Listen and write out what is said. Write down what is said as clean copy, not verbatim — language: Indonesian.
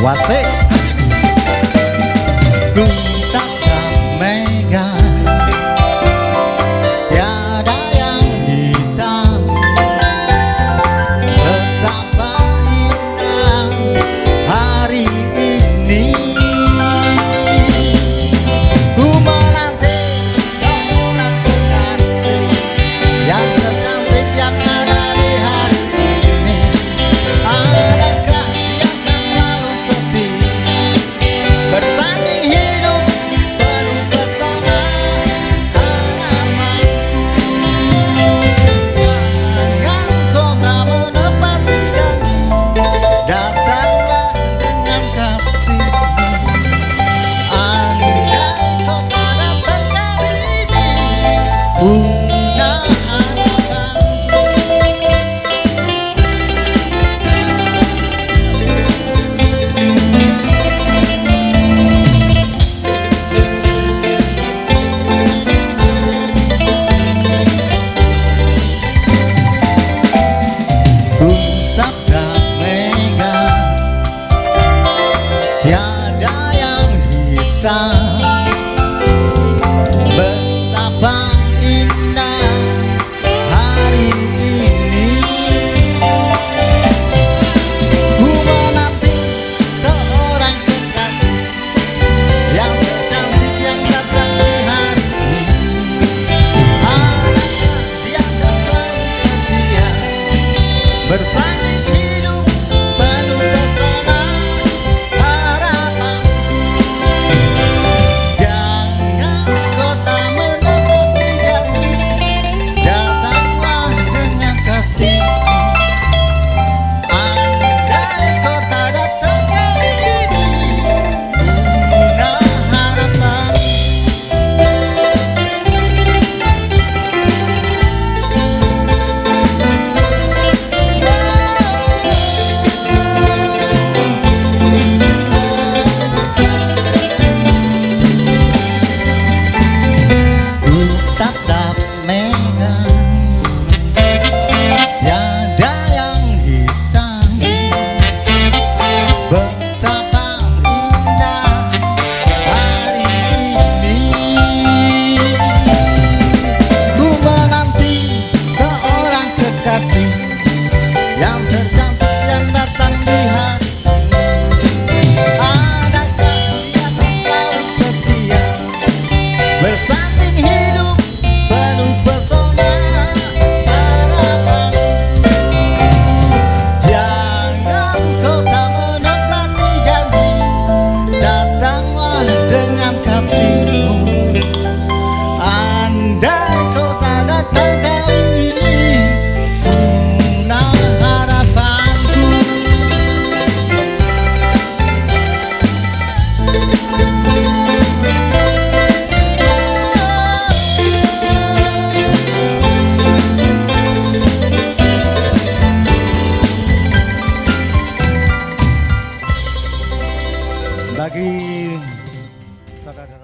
Wasik ku tatap mega, tiada yang hitam, betapa indah hari ini. Ku menanti seorang kekasih yang tercantik yang ada di hari ini. Adakah dia akan selalu setia bersanding hidup penuh pesona harapanku? Jangan kau tak menepati janji, datanglah dengan kasihmu. Andai kau tak datang kali ini, punah harapanku. Ku tatap mega, tiada yang hitam, betapa indah hari ini. Ku menanti seorang kekasih yang tercantik yang datang di hari ini. Adakah dia akan selalu setia bersanding hidup penuh pesona harapanku? Jangan kau tak menepati janji, datanglah dengan kasihmu. Andai kau tak datang kali ini, punah harapanku. Ku tatap mega, tiada yang hitam, betapa indah hari ini. Ku menanti seorang kekasih yang tercantik yang datang di hari ini. Adakah dia akan selalu setia bersanding hidup penuh pesona harapanku? Jangan kau tak menepati janji, datanglah dengan kasihmu. Andai kau tak datang kali ini, punah harapanku. Bagi saudara